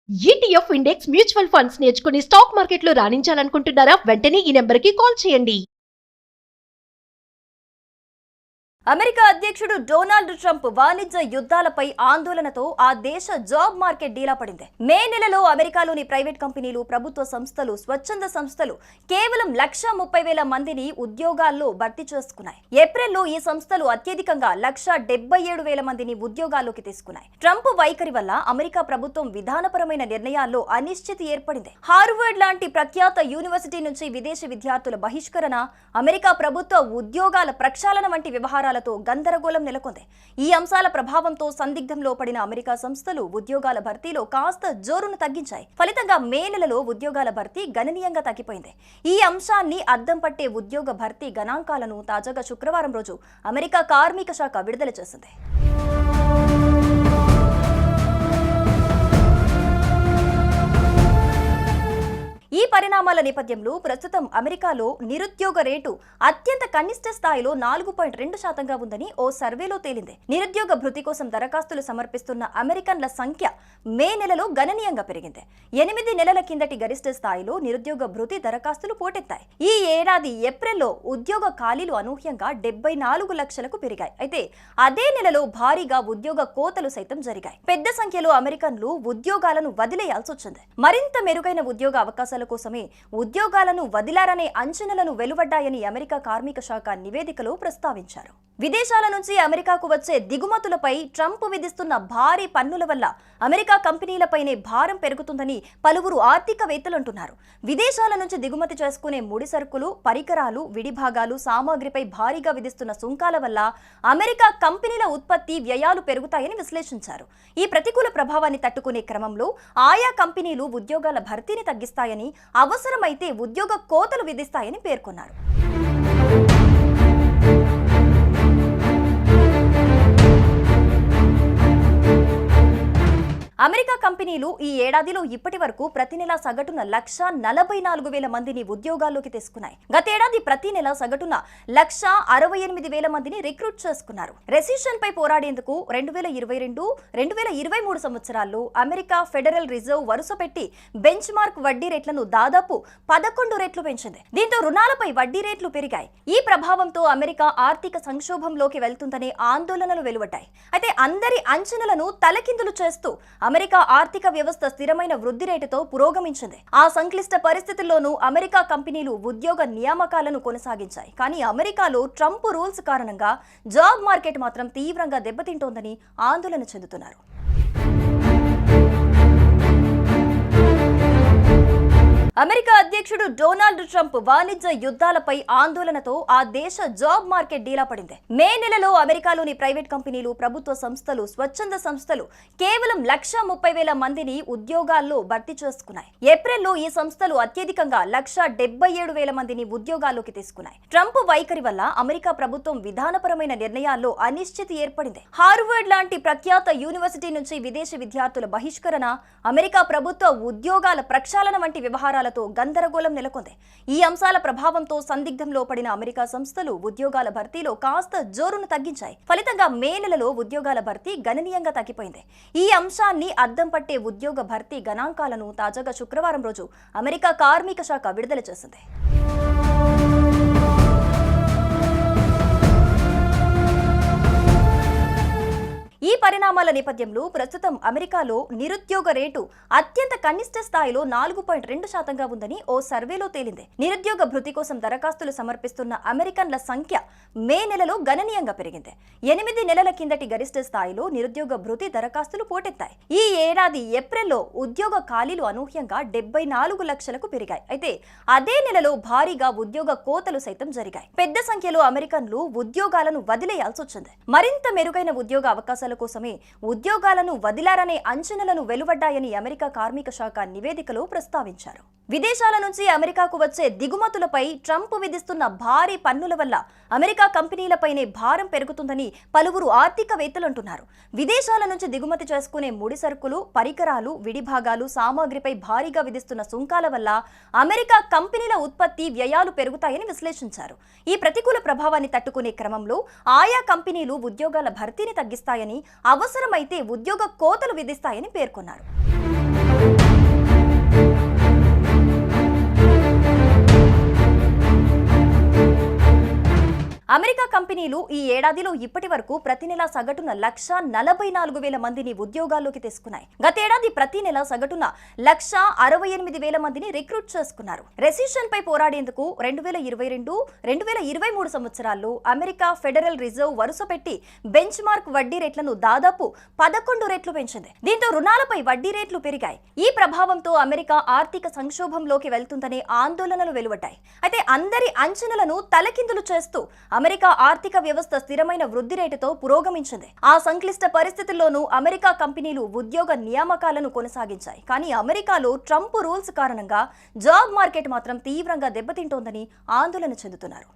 ETF index mutual funds నేర్చుకుని stock మార్కెట్లో రాణించాలనుకుంటున్నారా? వెంటనే ఈ నెంబర్కి కాల్ చేయండి. అమెరికా అధ్యక్షుడు డొనాల్డ్ ట్రంప్ వాణిజ్య యుద్ధాలపై ఆందోళనతో ఆ దేశ జాబ్ మార్కెట్ డీలా పడింది. మే నెలలో అమెరికాలోని ప్రైవేట్ కంపెనీలు, ప్రభుత్వ సంస్థలు, స్వచ్ఛంద సంస్థలు కేవలం 1,30,000 మందిని ఉద్యోగాల్లో భర్తీ చేసుకున్నాయి. ఏప్రిల్లో ఈ సంస్థలు అత్యధికంగా 1,77,000 మందిని ఉద్యోగాల్లోకి తీసుకున్నాయి. ట్రంప్ వైఖరి వల్ల అమెరికా ప్రభుత్వం విధానపరమైన నిర్ణయాల్లో అనిశ్చితి ఏర్పడింది. హార్వర్డ్ లాంటి ప్రఖ్యాత యూనివర్సిటీ నుంచి విదేశీ విద్యార్థుల బహిష్కరణ, అమెరికా ప్రభుత్వ ఉద్యోగాల ప్రక్షాళన వంటి వ్యవహారాలు గందరగోళం నెలకొంది. ఈ అంశాల ప్రభావంతో సందిగ్ధంలో పడిన అమెరికా సంస్థలు ఉద్యోగాల భర్తీలో కాస్త జోరును తగ్గించాయి. ఫలితంగా మే నెలలో ఉద్యోగాల భర్తీ గణనీయంగా తగ్గిపోయింది. ఈ అంశాన్ని అద్దం పట్టే ఉద్యోగ భర్తీ గణాంకాలను తాజాగా శుక్రవారం రోజు అమెరికా కార్మిక శాఖ విడుదల చేసింది. ఈ పరిణామాల నేపథ్యంలో ప్రస్తుతం అమెరికాలో నిరుద్యోగ రేటు అత్యంత కనిష్ట స్థాయిలో 4.2%గా ఉందని ఓ సర్వేలో తేలింది. నిరుద్యోగ భృతి కోసం దరఖాస్తులు సమర్పిస్తున్న అమెరికన్ల సంఖ్య మే నెలలో గణనీయంగా పెరిగింది. 8 నెలల కిందటి గరిష్ట స్థాయిలో నిరుద్యోగ భృతి దరఖాస్తులు పోటెత్తాయి. ఈ ఏడాది ఏప్రిల్లో ఉద్యోగ ఖాళీలు అనూహ్యంగా 74 లక్షలకు పెరిగాయి. అయితే అదే నెలలో భారీగా ఉద్యోగ కోతలు సైతం జరిగాయి. పెద్ద సంఖ్యలో అమెరికన్లు ఉద్యోగాలను వదిలేయాల్సి వచ్చింది. మరింత మెరుగైన ఉద్యోగ అవకాశాల కోసమే ఉద్యోగాలను వదిలారనే అంచనాలను వెలువడ్డాయని అమెరికా కార్మిక శాఖ నివేదికలో ప్రస్తావించారు. విదేశాల నుంచి అమెరికాకు వచ్చే దిగుమతులపై ట్రంప్ విధిస్తున్న భారీ పన్నుల వల్ల అమెరికా కంపెనీలపైనే భారం పెరుగుతుందని పలువురు ఆర్థికవేత్తలు అంటున్నారు. విదేశాల నుంచి దిగుమతి చేసుకునే ముడి సరుకులు, పరికరాలు, విడిభాగాలు, సామాగ్రిపై భారీగా విధిస్తున్న సుంకాల వల్ల అమెరికా కంపెనీల ఉత్పత్తి వ్యయాలు పెరుగుతాయని విశ్లేషించారు. ఈ ప్రతికూల ప్రభావాన్ని తట్టుకునే క్రమంలో ఆయా కంపెనీలు ఉద్యోగాల భర్తీని తగ్గిస్తాయని, అవసరమైతే ఉద్యోగ కోతలు విధిస్తాయని పేర్కొన్నారు. అమెరికా కంపెనీలు ఈ ఏడాదిలో ఇప్పటి వరకు ప్రతి నెల సగటున 1,44,000 మందిని ఉద్యోగాల్లోకి తీసుకున్నాయి. గతేడాది ప్రతి నెల సగటున 1,68,000 మందిని రిక్రూట్ చేసుకున్నారు. రెసిషన్ పై పోరాడేందుకు 2022-2023 సంవత్సరాల్లో అమెరికా ఫెడరల్ రిజర్వ్ వరుస పెట్టి బెంచ్ మార్క్ వడ్డీ రేట్లను దాదాపు 11 రెట్లు పెంచింది. దీంతో రుణాలపై వడ్డీ రేట్లు పెరిగాయి. ఈ ప్రభావంతో అమెరికా ఆర్థిక సంక్షోభంలోకి వెళ్తుందనే ఆందోళనలు వెలువడ్డాయి. అయితే అందరి అంచనాలను తలకిందులు చేస్తూ అమెరికా ఆర్థిక వ్యవస్థ స్థిరమైన వృద్ధి రేటుతో పురోగమించింది. ఆ సంక్లిష్ట పరిస్థితుల్లోనూ అమెరికా కంపెనీలు ఉద్యోగ నియామకాలను కొనసాగించాయి. కానీ అమెరికాలో ట్రంప్ రూల్స్ కారణంగా జాబ్ మార్కెట్ మాత్రం తీవ్రంగా దెబ్బతింటోందని ఆందోళన చెందుతున్నారు. అమెరికా అధ్యక్షుడు డొనాల్డ్ ట్రంప్ వాణిజ్య యుద్ధాలపై ఆందోళనతో ఆ దేశ జాబ్ మార్కెట్ డీలా పడింది. మే నెలలో అమెరికాలోని ప్రైవేట్ కంపెనీలు, ప్రభుత్వ సంస్థలు, స్వచ్ఛంద సంస్థలు కేవలం 1,30,000 మందిని ఉద్యోగాల్లో భర్తీ చేసుకున్నాయి. ఏప్రిల్లో ఈ సంస్థలు అత్యధికంగా 1,77,000 మందిని ఉద్యోగాల్లోకి తీసుకున్నాయి. ట్రంప్ వైఖరి వల్ల అమెరికా ప్రభుత్వం విధానపరమైన నిర్ణయాల్లో అనిశ్చితి ఏర్పడింది. హార్వర్డ్ లాంటి ప్రఖ్యాత యూనివర్సిటీ నుంచి విదేశీ విద్యార్థుల బహిష్కరణ, అమెరికా ప్రభుత్వ ఉద్యోగాల ప్రక్షాళన వంటి వ్యవహారాలు గందరగోళం నెలకొంది. ఈ అంశాల ప్రభావంతో సందిగ్ధంలో పడిన అమెరికా సంస్థలు ఉద్యోగాల భర్తీలో కాస్త జోరును తగ్గించాయి. ఫలితంగా మే నెలలో ఉద్యోగాల భర్తీ గణనీయంగా తగ్గిపోయింది. ఈ అంశాన్ని అద్దం పట్టే ఉద్యోగ భర్తీ గణాంకాలను తాజాగా శుక్రవారం రోజు అమెరికా కార్మిక శాఖ విడుదల చేసింది. ఈ పరిణామాల నేపథ్యంలో ప్రస్తుతం అమెరికాలో నిరుద్యోగ రేటు అత్యంత కనిష్ట స్థాయిలో 4.2%గా ఉందని ఓ సర్వేలో తేలింది. నిరుద్యోగ భృతి కోసం దరఖాస్తులు సమర్పిస్తున్న అమెరికన్ల సంఖ్య మే నెలలో గణనీయంగా పెరిగింది. 8 నెలల కిందటి గరిష్ట స్థాయిలో నిరుద్యోగ భృతి దరఖాస్తులు పోటెత్తాయి. ఈ ఏడాది ఏప్రిల్లో ఉద్యోగ ఖాళీలు అనూహ్యంగా 74 లక్షలకు పెరిగాయి. అయితే అదే నెలలో భారీగా ఉద్యోగ కోతలు సైతం జరిగాయి. పెద్ద సంఖ్యలో అమెరికన్లు ఉద్యోగాలను వదిలేయాల్సి వచ్చింది. మరింత మెరుగైన ఉద్యోగ అవకాశాల కోసమే ఉద్యోగాలను వదిలారనే అంచనాలను వెలువడ్డాయని అమెరికా కార్మిక శాఖ నివేదికలో ప్రస్తావించారు. విదేశాల నుంచి అమెరికాకు వచ్చే దిగుమతులపై ట్రంప్ విధిస్తున్న భారీ పన్నుల వల్ల అమెరికా కంపెనీలపైనే భారం పెరుగుతుందని పలువురు ఆర్థికవేత్తలు అంటున్నారు. విదేశాల నుంచి దిగుమతి చేసుకునే ముడి సరుకులు, పరికరాలు, విడిభాగాలు, సామాగ్రిపై భారీగా విధిస్తున్న సుంకాల వల్ల అమెరికా కంపెనీల ఉత్పత్తి వ్యయాలు పెరుగుతాయని విశ్లేషించారు. ఈ ప్రతికూల ప్రభావాన్ని తట్టుకునే క్రమంలో ఆయా కంపెనీలు ఉద్యోగాల భర్తీని తగ్గిస్తాయని, అవసరమైతే ఉద్యోగ కోతలు విధిస్తాయని పేర్కొన్నారు. అమెరికా కంపెనీలు ఈ ఏడాదిలో ఇప్పటి వరకు ప్రతి నెల సగటున 1,44,000 మందిని ఉద్యోగాల్లోకి తీసుకున్నాయి. గతేడాది ప్రతి నెల సగటున 1,68,000 మందిని రిక్రూట్ చేసుకున్నారు. రెసిషన్ పై పోరాడేందుకు 2022-2023 సంవత్సరాల్లో అమెరికా ఫెడరల్ రిజర్వ్ వరుసపెట్టి బెంచ్ మార్క్ వడ్డీ రేట్లను దాదాపు 11 రెట్లు పెంచింది. దీంతో రుణాలపై వడ్డీ రేట్లు పెరిగాయి. ఈ ప్రభావంతో అమెరికా ఆర్థిక సంక్షోభంలోకి వెళ్తుందనే ఆందోళనలు వెలువడ్డాయి. అయితే అందరి అంచనాలను తలకిందులు చేస్తూ అమెరికా ఆర్థిక వ్యవస్థ స్థిరమైన వృద్ధి రేటుతో పురోగమించింది. ఆ సంక్లిష్ట పరిస్థితుల్లోనూ అమెరికా కంపెనీలు ఉద్యోగ నియామకాలను కొనసాగించాయి. కానీ అమెరికాలో ట్రంప్ రూల్స్ కారణంగా జాబ్ మార్కెట్ మాత్రం తీవ్రంగా దెబ్బతింటోందని ఆందోళన చెందుతున్నారు.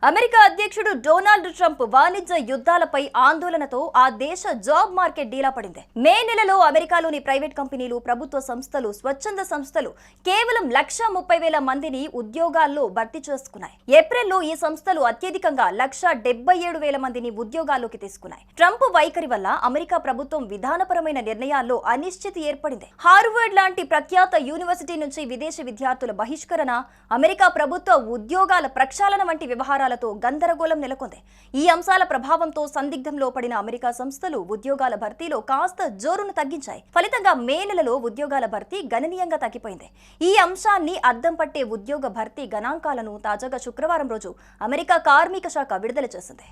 అమెరికా అధ్యక్షుడు డొనాల్డ్ ట్రంప్ వాణిజ్య యుద్ధాలపై ఆందోళనతో ఆ దేశ జాబ్ మార్కెట్ డీలా పడింది. మే నెలలో అమెరికాలోని ప్రైవేట్ కంపెనీలు, ప్రభుత్వ సంస్థలు, స్వచ్ఛంద సంస్థలు కేవలం 130,000 మందిని ఉద్యోగాల్లో భర్తీ చేసుకున్నాయి. ఏప్రిల్లో ఈ సంస్థలు అత్యధికంగా 177,000 మందిని ఉద్యోగాల్లోకి తీసుకున్నాయి. ట్రంప్ వైఖరి వల్ల అమెరికా ప్రభుత్వం విధానపరమైన నిర్ణయాల్లో అనిశ్చితి ఏర్పడింది. హార్వర్డ్ లాంటి ప్రఖ్యాత యూనివర్సిటీ నుంచి విదేశీ విద్యార్థుల బహిష్కరణ, అమెరికా ప్రభుత్వ ఉద్యోగాల ప్రక్షాళన వంటి వ్యవహారాల గందరగోళం నెలకొంది. ఈ అంశాల ప్రభావంతో సందిగ్ధంలో పడిన అమెరికా సంస్థలు ఉద్యోగాల భర్తీలో కాస్త జోరును తగ్గించాయి. ఫలితంగా మే నెలలో ఉద్యోగాల భర్తీ గణనీయంగా తగ్గిపోయింది. ఈ అంశాన్ని అద్దం పట్టే ఉద్యోగ భర్తీ గణాంకాలను తాజాగా శుక్రవారం రోజు అమెరికా కార్మిక శాఖ విడుదల చేసింది.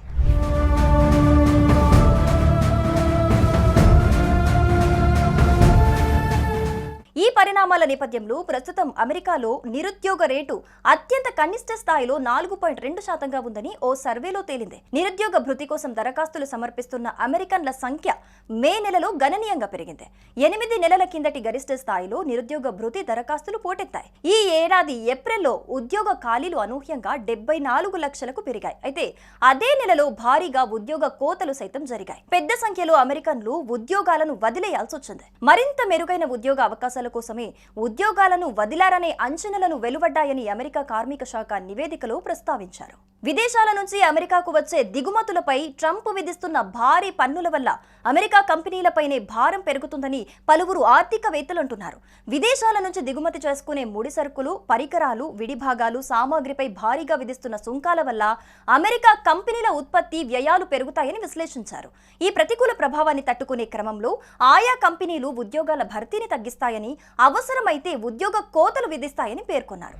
ఈ పరిణామాల నేపథ్యంలో ప్రస్తుతం అమెరికాలో నిరుద్యోగ రేటు అత్యంత కనిష్ట స్థాయిలో 4.2% ఉందని ఓ సర్వేలో తేలింది. నిరుద్యోగ భృతి కోసం దరఖాస్తులు సమర్పిస్తున్న అమెరికన్ల సంఖ్య మే నెలలో గణనీయంగా పెరిగింది. 8 నెలల కిందటి గరిష్ట స్థాయిలో నిరుద్యోగ భృతి దరఖాస్తులు పోటెత్తాయి. ఈ ఏడాది ఏప్రిల్లో ఉద్యోగ ఖాళీలు అనూహ్యంగా 74 లక్షలకు పెరిగాయి. అయితే అదే నెలలో భారీగా ఉద్యోగ కోతలు సైతం జరిగాయి. పెద్ద సంఖ్యలో అమెరికన్లు ఉద్యోగాలను వదిలేయాల్సి వచ్చింది. మరింత మెరుగైన ఉద్యోగ అవకాశాల కోసమే ఉద్యోగాలను వదిలారనే అంచనాలను వెలువడ్డాయని అమెరికా కార్మిక శాఖ నివేదికలో ప్రస్తావించారు. విదేశాల నుంచి అమెరికాకు వచ్చే దిగుమతులపై ట్రంప్ విధిస్తున్న భారీ పన్నుల వల్ల అమెరికా కంపెనీలపైనే భారం పెరుగుతుందని పలువురు ఆర్థికవేత్తలు అంటున్నారు. విదేశాల నుంచి దిగుమతి చేసుకునే ముడి సరుకులు, పరికరాలు, విడిభాగాలు, సామాగ్రిపై భారీగా విధిస్తున్న సుంకాల వల్ల అమెరికా కంపెనీల ఉత్పత్తి వ్యయాలు పెరుగుతాయని విశ్లేషించారు. ఈ ప్రతికూల ప్రభావాన్ని తట్టుకునే క్రమంలో ఆయా కంపెనీలు ఉద్యోగాల భర్తీని తగ్గిస్తాయని, అవసరమైతే ఉద్యోగ కోతలు విధిస్తాయని పేర్కొన్నారు.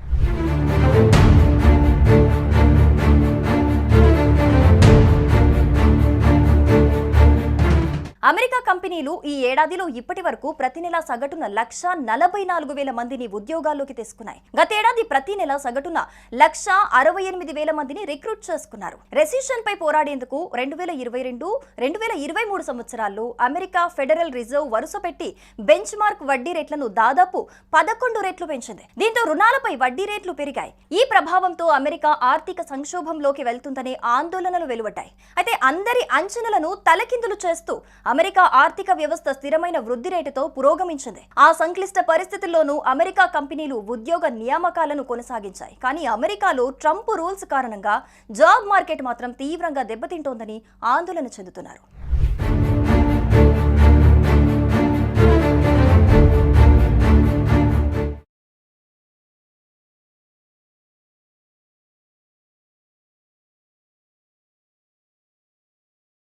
అమెరికా కంపెనీలు ఈ ఏడాదిలో ఇప్పటి వరకు ప్రతి నెల సగటున 1,44,000 మందిని ఉద్యోగాల్లోకి తీసుకున్నాయి. గతేడాది ప్రతి నెల సగటున 1,68,000 మందిని రిక్రూట్ చేసుకున్నారు. రెసిషన్ పై పోరాడేందుకు 2022-2023 సంవత్సరాల్లో అమెరికా ఫెడరల్ రిజర్వ్ వరుసపెట్టి బెంచ్ మార్క్ వడ్డీ రేట్లను దాదాపు 11 రెట్లు పెంచింది. దీంతో రుణాలపై వడ్డీ రేట్లు పెరిగాయి. ఈ ప్రభావంతో అమెరికా ఆర్థిక సంక్షోభంలోకి వెళ్తుందనే ఆందోళనలు వెలువడ్డాయి. అయితే అందరి అంచనాలను తలకిందులు చేస్తూ అమెరికా ఆర్థిక వ్యవస్థ స్థిరమైన వృద్ధి రేటుతో పురోగమించింది. ఆ సంక్లిష్ట పరిస్థితుల్లోనూ అమెరికా కంపెనీలు ఉద్యోగ నియామకాలను కొనసాగించాయి. కానీ అమెరికాలో ట్రంప్ రూల్స్ కారణంగా జాబ్ మార్కెట్ మాత్రం తీవ్రంగా దెబ్బతింటోందని ఆందోళన చెందుతున్నారు.